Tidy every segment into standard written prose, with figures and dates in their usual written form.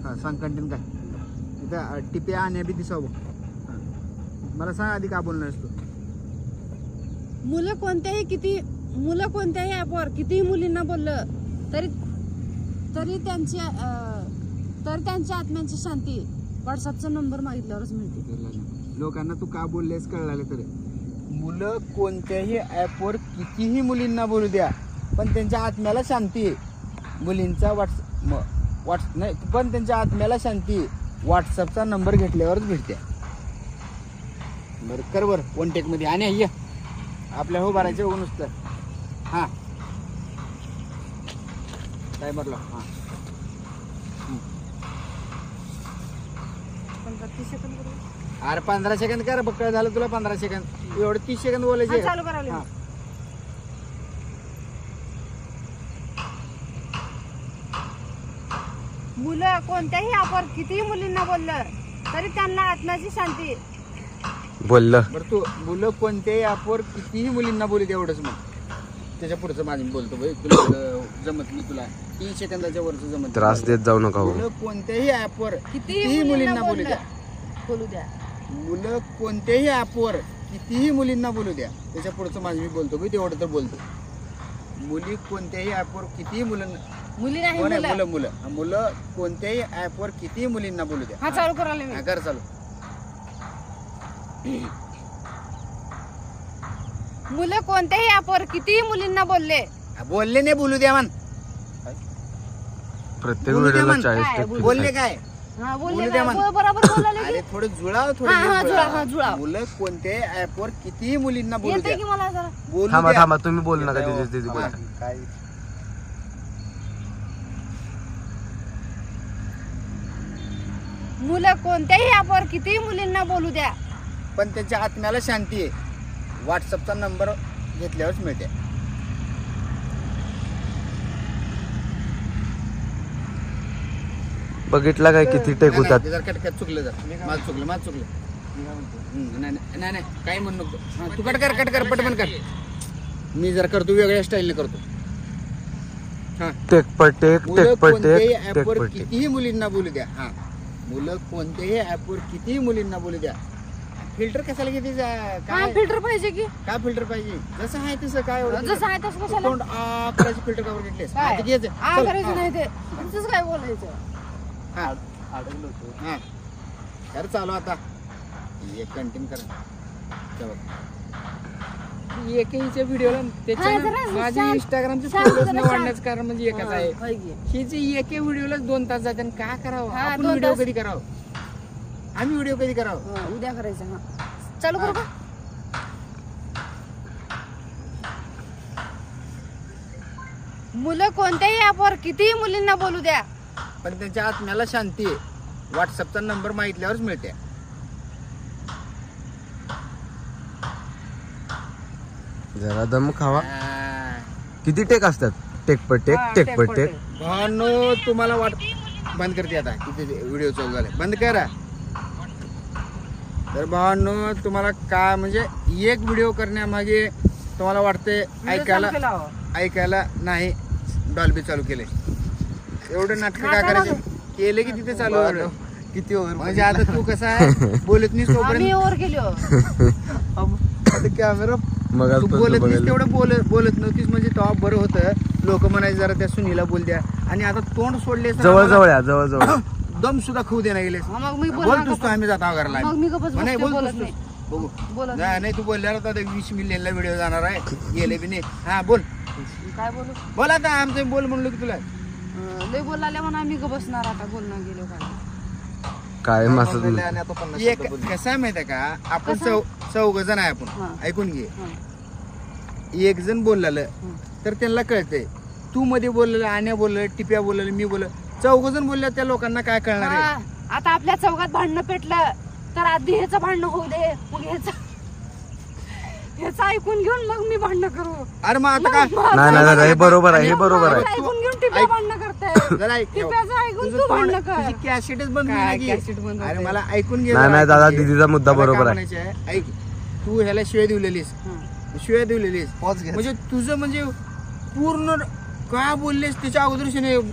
हा सांग कंटेंट काय इथं टिप्या आणि बी दिसावं बघ. मला सांग आधी का बोलणार तू. मुलं कोणत्याही ऍपवर कितीही मुलींना बोललं तरी त्यांच्या आत्म्यांची शांती व्हॉट्सअपचा नंबर मागितल्यावरच मिळते. लोकांना तू का बोललेस कळलं तर मुलं कोणत्याही ऍपवर कितीही मुलींना बोलू द्या पण त्यांच्या आत्म्याला शांती आहे. मुलींचा नाही पण त्यांच्या आत्म्याला शांती व्हॉट्सअपचा नंबर घेतल्यावरच भेटते. बरं कर बरं 1 टेक मध्ये आणि ये आपल्या हो भरायचं हो नुसतं. हां काय म्हटलं हां 30 सेकंद अरे 15 सेकंद कर बक्कळ झालं तुला 15 सेकंद एवढं 30 सेकंद बोलायचे. चालू करावं. हां मुलं कोणत्याही ऍपवर कितीही मुलींना बोललं तरी त्यांना आत्म्याची शांती. बोललं बरं तू मुलं कोणत्याही ऍपवर कितीही मुलींना बोलू दे एवढंच मग त्याच्या पुढचं माझं बोलतो भाई तुला जमत नाही तुला 3 सेकंदाच्या वरचं जमत त्रास देत जाऊ नका हो. मुलं कोणत्याही ऍपवर कितीही मुलींना बोलू द्या. मुलं कोणत्याही ऍपवर कितीही मुलींना बोलू द्या त्याच्या पुढचं माझं मी बोलतो भाई तेवढं तर बोलतो. मुली कोणत्याही ऍपवर कितीही मुली नाही मुलं कोणत्याही ऍपवर कितीही मुलींना बोलू द्या. हा चालू करायला मी. कर चालू. मुलं कोणत्याही ऍपवर कितीही मुलींना बोलले नाही बोलू द्या मन प्रत्येक बोलू द्या व्हिडिओला म्हण. 40 बोलले काय हा बोलू बोलले द्या काय? म्हण. बरोबर बोलायला अरे थोडं जुळाव जुळाव. मुलं कोणत्याही ऍपवर कितीही मुलींना बोलू येते द्या की मला जरा. बोलू थांबा द्या. थांबा तुम्ही बोल नका तिथे बोला. काय मुलं कोणत्याही ऍपवर कितीही मुलींना बोलू द्या पण त्याच्या आत्म्याला शांती आहे व्हॉट्सअपचा नंबर घेतल्यावरच मिळते. बघितला काय किती टेक होतात. जर कटकट चुकलं जर माझं चुकलं नाही काही म्हणू नको. हा, तू कट कर पटपण कर. मी जर करतो वेगळ्या स्टाईलने करतो. हा टेक पर टेक मुलं टेक पर कोणत्याही टेक टेक ऍपवर पर टेक. कितीही मुलींना बोलू द्या. हा मुलं कोणत्याही ऍपवर कितीही मुलींना बोलू द्या. फिल्टर कशाला घेते काय फिल्टर पाहिजे की काय फिल्टर पाहिजे जसं आहे तसं काय जसं आहे तसं कशाला तोंड करायचं फिल्टर कवर घेतलेस काय? आता घ्यायचं. चल, करायचं हा. नाही ते तसंच काय बोलायचं. हा हा कर चालू आता एक कंटिन्यू कर. एकहीच्या व्हिडिओला हा, जरा माझे शांत- इंस्टाग्रामचे शांत फोटोज जरा न वाढण्याचं कारण म्हणजे एकच हा, आहे होय की. ही जे एके व्हिडिओलाच 2 तास जाते आणि काय करावं हा, आपण 2 व्हिडिओ तास. कधी करावं आम्ही व्हिडिओ कधी करावं. हा, उद्या करायचं. हा चालू करू का. मुलं कोणत्याही ऍपवर कितीही मुलींना बोलू द्या पण त्यांच्या आत्म्याला शांती आहे व्हॉट्सअपचा नंबर मागितल्यावरच मिळते. जरा दम खावा. हा. किती टेक असतात. टेक पर टेक हा, टेक पर टेक. भावांनो तुम्हाला बंद करते आता किती व्हिडिओ चालू झाले बंद करा. तर भावांनो तुम्हाला काय म्हणजे एक व्हिडिओ करण्यामागे तुम्हाला वाटते ऐकायला नाही डॉल्बी चालू केले एवढं नाटक काय करायचे केले की तिथे चालू एवढं किती ओव्हर म्हणजे आता तू कसा आहे बोलत नाही आम्ही वर गेलो. आता कॅमेरा मग तू बोलत नाहीस तेवढं बोलत नव्हतीस म्हणजे तेव्हा बरं होतं लोक म्हणायचे जरा त्या सुनीला बोल द्या आणि आता तोंड सोडले जवळ जवळ या जवळ जवळ. दम सुद्धा खाऊ देणार गेले मग मी बोलतोस तू आम्ही जाता घरला मग मी गप्पच नाही बसते, बोलत बोलतोस नाही. बघू बोलत नाही तू बोलल्यावर आता 20 मिलियनला व्हिडिओ जाणार आहे गेले बी नाही. हा बोल काय बोलू. बोल आता आमचं बोल म्हणलो की तुला लय बोलायला म्हणून आम्ही गप बसणार आता बोलणं गेलो काय मास एक कसं आहे माहिती आहे का आपण चौघ जण आहे आपण हा. ऐकून घे. एक जण बोललेलं तर त्यांना कळतंय तू मध्ये बोललेलं आण्या बोललेलं टिप्या बोललेलं मी बोललं 4 जण बोलले त्या लोकांना काय कळणार आहे. आता आपल्या चौघात भांडणं पेटलं तर आधी ह्याचं भांडणं होऊ दे मग ह्याचं ऐकून घेऊन मग मी भांडणं करू. अरे मग आता काय नाही नाही हे बरोबर आहे हे बरोबर आहे. ऐकून घेऊन टिप्या भांडणं करते. जरा ऐक टिप्याचं ऐकून तू भांडणं कर. तुझी कॅसेटच बंद काय होईल कॅसेट की. बंद अरे होते? मला ऐकून घे नाही नाही जरा, दादा ऐकून घे. दीदीचा मुद्दा मला बरोबर काय आहे. म्हणायचं आहे, ऐक तू ह्याला शिवाय दिलेलीस म्हणजे तुझं म्हणजे पूर्ण काय बोललेस त्याच्या अगोदर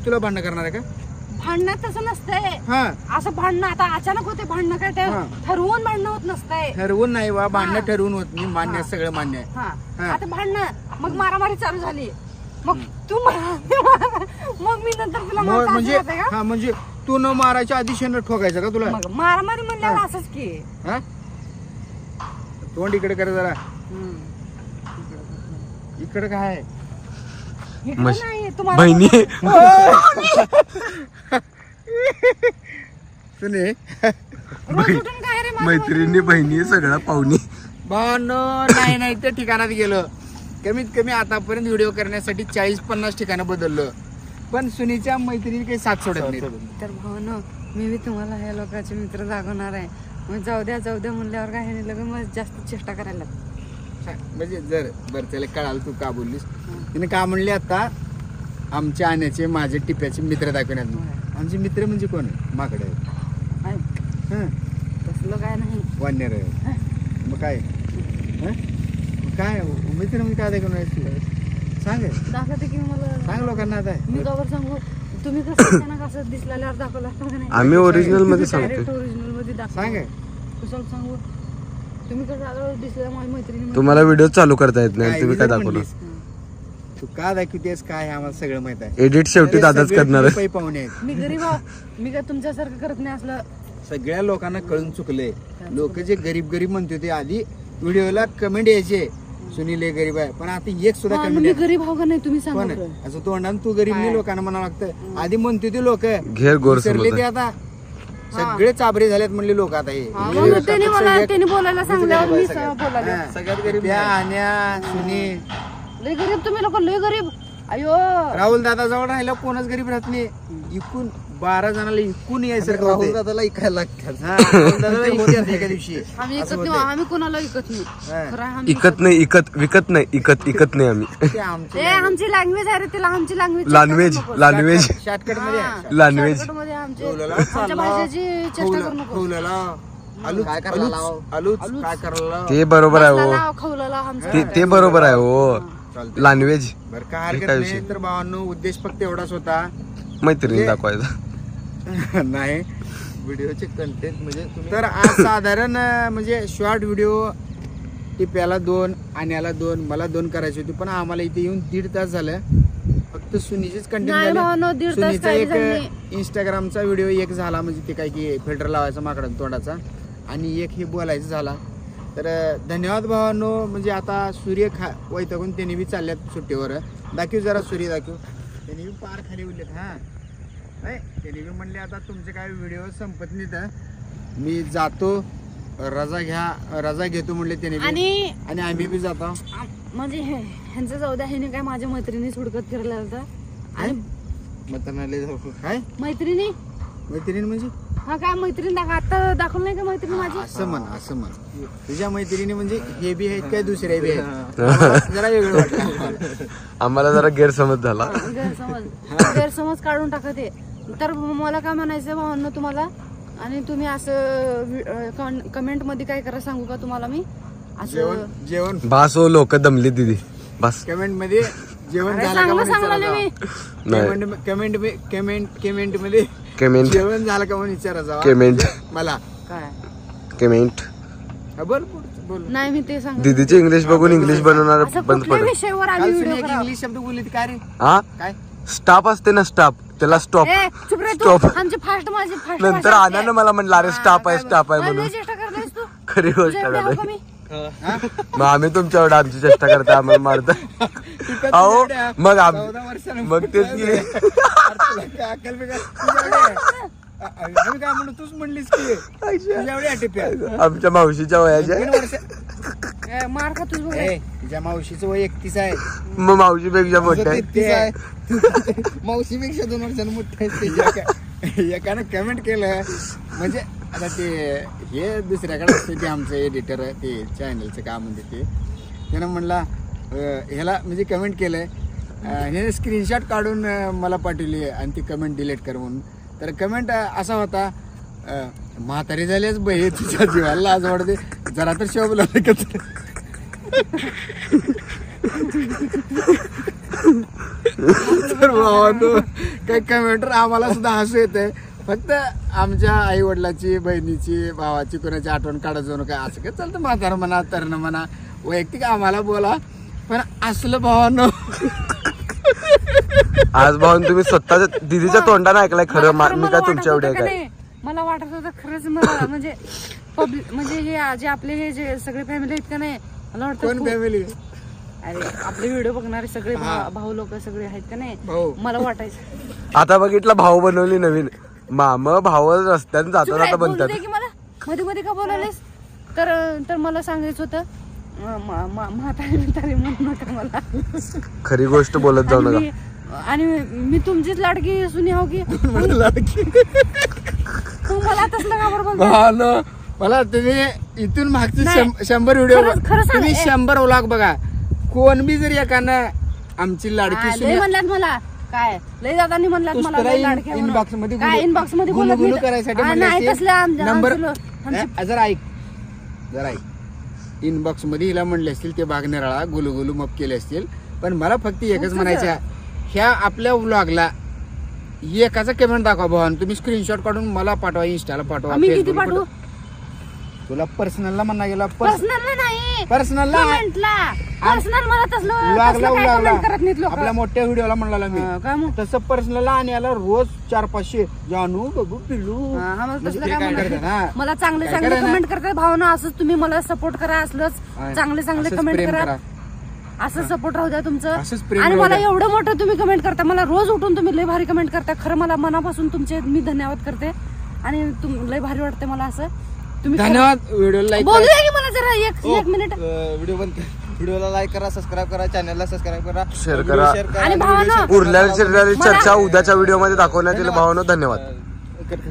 तुला भांडण करणार आहे का. भांडणात तसं नसतंय. हा असं भांडणं आता अचानक होते भांडणं काय ते हा. ठरवून भांडणं होत नसतंय. ठरवून नाही बा भांडणं हा. ठरवून होत नाही मान्य आहे, सगळं मान्य आहे. हा हा. आता भांडणं मग मारामारी चालू झाली मग तू मग मी नंतर तुला मग मारता म्हणजे असं होतंय का? हा म्हणजे तू न मारायच्या आधी शेण ठोकायचं का तुला? मग मारामारी म्हणल्यावर असंच की. हा तोंड इकडे कर जरा. इकडे काय आहे? इकडं मश- नाही तुम्हाला बहिणी सुने रोज उठून काय रे माझं मैत्रिणी बहिणी सगळा पाहुणी. भावांनो नाही नाही त्या ठिकाणात गेलो. कमीत कमी आतापर्यंत व्हिडिओ करण्यासाठी 40-50 ठिकाणं बदललं पण सुनीच्या मैत्रिणी काही साथ सोडत नाही. तर भावनो मी बी तुम्हाला ह्या लोकांचे मित्र दाखवणार आहे. मग जाऊ द्या म्हणल्यावर काय नाही लगेच मग जास्त चेष्टा करायला म्हणजे जर बरं त्याला कळाल तू का बोललीस. तिने का म्हणले आता आमच्या आण्याचे माझे टिप्याचे मित्र दाखवण्यात. आमचे मित्र म्हणजे कोण माकडे आहे. हं तसलं काय नाही. वानर आहे मग काय हं? मग काय मित्र म्हणजे काय दाखवणार सांग दाखवते की मला सांग लोकांना आता. मी गावर सांगू तुम्ही कसं त्यांना कसं दिसल्यावर दाखवलं असतं का नाही. आम्ही ओरिजिनल मध्ये डायरेक्ट सांगतो. ओरिजिनल मध्ये दाखव. सांग कुशल सांगू तुम्ही कसं आलं दिसलं माझ्या मैत्रिणी तुम्हाला व्हिडिओ चालू करता येत नाही काय तुम्ही काय विजय दाखवलं. म्हणलीस? तू का दाखवतेस काय आम्हाला सगळं माहित आहे. एडिट शेवटी दादाच सगळे करणार आहे. पै पाहुणे आहेत. मी गरीब आहो मी काय तुमच्यासारखं करत नाही असलं. सगळ्या लोकांना कळून चुकले. लोक जे गरीब गरीब म्हणते ते आधी व्हिडिओला कमेंट यायचे सुनील हे गरीब आहे पण आता एक सुद्धा हा, कमेंट मी गरीब आहो का नाही तुम्ही कोण सांगा आहे? बरं. असं तोंडानं तू गरीब नाही लोकांना म्हणावं लागतं. आधी म्हणते ते लोक घेर गोर विसरले समज ते आता सगळे चाबरे झालेत म्हणले लोक आता हे हा, मग त्यांनी मला त्यांनी बोलायला सांगल्यावर मी बोलायला हा. सगळ्यात गरीब त्या आण्या सुनी लय गरीब तुम्ही लोक लय गरीब. अयो राहुल दादा जवळ राहिला कोणच गरीब राहत नाही. इकून 12 जणांना इकून यायसारखं होते. दादाला ऐकायला लागतात. हा, राहुल दादाला इकत एका दिवशी आम्ही असं इकत नाही होतंय. आम्ही कोणाला इकत नाही. हा. खरं आहे, आम्ही इकत नाही विकत नाही इकत नाही आम्ही. ते आमचे ए आमची लँग्वेज आहे रे तिला आमची लँग्वेज लँग्वेज शॉर्टकट मध्ये आहे. लँग्वेज मध्ये आमची बोलायला आमच्या चालला. भाषेची चेष्टा करू नको. खवलेला आलूच काय करायला लाव? आलूच काय करायला ते बरोबर आहे हो. लाव, खवलेला आमचं ते बरोबर आहे हो. चालतंय. लँग्वेज बरं काय हरकत काय नाही. विषय? तर भावांनो उद्देश फक्त एवढाच होता मैत्रिणी दाखवायचा. नाही व्हिडिओचे कंटेंट म्हणजे तुम्ही तर आज साधारण म्हणजे शॉर्ट व्हिडिओ टिप्याला 2 आण्याला 2 मला 2 करायची होती पण आम्हाला इथे येऊन 1.5 तास झालं. फक्त सुनीचेच कंटेंट नाही भावांनो, झाले. 1.5 तास सुनीचा काही एक झाले. इंस्टाग्रामचा व्हिडिओ एक झाला म्हणजे ते काय की फिल्टर लावायचा माकडा तोंडाचा आणि एक हे बोलायचं झाला. तर धन्यवाद भावांनो. म्हणजे आता सूर्य वैतागून त्यांनी बी चालल्यात सुट्टीवर. दाखव जरा सूर्य दाखव. त्यांनी बी पार खाली उरलेत. हा नाही त्यांनी बी म्हणले आता तुमचे काय व्हिडिओ संपत नाहीत मी जातो रजा घेतो म्हणले त्यांनी बी. आणि आम्ही बी जातो. म्हणजे ह्यांचं जाऊ द्या ह्याने काय माझ्या मैत्रिणी सुडकत फिरला होता आणि मतनाले काय मैत्रिणी मैत्रीण म्हणजे हा काय मैत्रीण आता दाखवलं नाही का मैत्रिणी माझी. असं म्हण तुझ्या मैत्रिणी म्हणजे हे बी आहेत काय दुसरे बी आहेत आम्हाला जरा वेगळं वाटलं. आम्हाला जरा गैरसमज झाला. गैरसमज काढून टाका ते. तर मला काय म्हणायचं भावांनो तुम्हाला आणि तुम्ही असं कमेंट मध्ये काय करा सांगू का तुम्हाला मी असं जेवण बास हो लोक दमली दिदी बस. कमेंट मध्ये जेवण अरे झालं का चांगलं म्हणून सांगलं विचारा मी. जावा. कमेंट मध्ये कमेंट जेवण झालं का म्हणून विचारा जावा. कमेंट मला काय कमेंट. हा, बोल बोल नाही मी ते सांग दीदीचे इंग्लिश बघून इंग्लिश बनवणार असं बंद कुठल्या पडेल. विषयावर आम्ही काल सुनी व्हिडिओ एक करा. इंग्लिश शब्द बोलली काय रे हा काय स्टाफ असते ना स्टाफ त्याला स्टॉप. ए, चुप रे तू. Stop. आमची फास्ट माझी फास्ट नंतर आनंद मला म्हणला अरे स्टाफ आहे म्हणून. चेष्टा करतेस तू. खरी गोष्ट तुझ्या एवढी हाव का करताय. मी? मग आम्ही तुमच्या एवढं आमची चेष्टा करताय आम्हाला मारता. अहो मग 14 वर्षानं मग तेच की. अक्कल बिकल तुझ्या एवढी आहे. आम्ही काय म्हणू तूच म्हणलीस की तुझ्या एवढी आहे टिप्या. आमच्या मावशीच्या वयाच्या 3 वर्ष ए, मार का तुझ बघ. ए, तुझ्या मावशीचं वय 31 आहे. मग मावशीपेक्षा मोठ्या आहे. 33 आहे. मावशीपेक्षा 2 वर्षांनी मोठे आहे. एकानं कमेंट केलं म्हणजे आता ते हे दुसऱ्याकडे असते ते आमचं एडिटर ते चॅनलचं काम म्हणजे ते त्यानं म्हणला ह्याला म्हणजे कमेंट केलंय ह्याने स्क्रीनशॉट काढून मला पाठवली आणि ती कमेंट डिलीट कर म्हणून. तर कमेंट असा होता म्हातारी झालीच बाई तुझ्या जीवाला लाज वाटते जरा तर शोभला तर भावानो काही कमेंटर आम्हाला सुद्धा हसू येते. फक्त आमच्या आई वडिलाची, बहिणीची, भावाची कोणाची आठवण काढत जाऊ नका. असं काय चालतं, म्हातारं म्हणा, तरुण म्हणा, वैयक्तिक आम्हाला बोला, पण असलं भावानं आज भाऊन तुम्ही स्वतःच्या दिदीच्या तोंडाने ऐकलंय खरं. मी काय तुमच्या एवढे काय मला वाटत होतं खरंच मला म्हणजे पब्लिक म्हणजे हे जे आपले हे जे सगळे फॅमिली आहेत का नाही, मला वाटतं कोण फॅमिली अरे आपले व्हिडिओ बघणारे सगळे भाऊ लोक सगळे आहेत का नाही, भाऊ. मला वाटायचं आता बघितलं भाऊ बनवली नवीन. माम भाऊ रस्त्याने जाता चुप जाता रे, बोलू बनतात. दे की मला मध्ये मध्ये का बोलायलेस. तर मला सांगायचं होतं म्हातारी म्हणू नका मला. खरी गोष्ट बोलत जाऊ नका. आणि मी तुमचीच लाडकी सुनी हो की तू मला तसलं का बरोबर भावानं मला तुम्ही इथून मागचे नाही. 100 व्हिडिओ खरं सांग. तुम्ही 100 व्लॉग बघा. कोण बी जर एकानं आमची लाडकी लय सुनी म्हणलात मला काय लय दादांनी म्हणलात मला लय लाडकी आहे म्हणून. इनबॉक्स मध्ये काय इनबॉक्स मध्ये बोलत गुलगुलू नाही. करायसाठी हा, म्हणले नाही असते. तसलं नंबर आमचं- जरा ऐक इनबॉक्स मध्ये हिला म्हणले असतील ते बाग निराळा गुलगुलू मप केले असतील. पण मला फक्त एकच म्हणायचं, ह्या आपल्या व्लॉगला एकाचा कमेंट दाखवा भावान. तुम्ही स्क्रीनशॉट काढून मला पाठवा, इंस्टाला पाठवा, आम्ही किती फेसबुकला पाठवू? तुला पर्सनलला म्हणा गेला पर्सनल नाही पर्सनलला कमेंटला. पर्सनल मला तसलं व्लॉगला काय व्लॉगला comment करत नाहीत लोक. आपल्या मोठ्या व्हिडिओला म्हणला मी काय मग तसं पर्सनलला आणि याला रोज 400-500 जानू बघू पिल्लू हा, आम्हाला म्हणजे तसलं ते काय काय म्हणत करतात, नाही. हा. मला चांगले काय चांगले करायला? कमेंट करतात भावना. असंच तुम्ही मला सपोर्ट करा, असलंच हा. चांगले चांगले असंच कमेंट प्रेम करा. असं सपोर्ट राहू द्या तुमचं. असंच प्रेम आणि राहू मला द्या. एवढं मोठं तुम्ही कमेंट करता, मला रोज उठून तुम्ही लय भारी कमेंट करता. खरं मला मनापासून तुमचे मी धन्यवाद करते आणि लय भारी वाटते मला असं. तुम्ही धन्यवाद. व्हिडिओ लाईक बोलू द्या की मला जरा एक मिनिट. व्हिडिओला लाईक करा, सबस्क्राईब करा, चॅनलला सबस्क्राईब करा, शेअर करा. शेअर आणि भावानं उरलेली चर्चा उद्याच्या व्हिडिओ मध्ये दाखवण्यात येईल. भावानो धन्यवाद.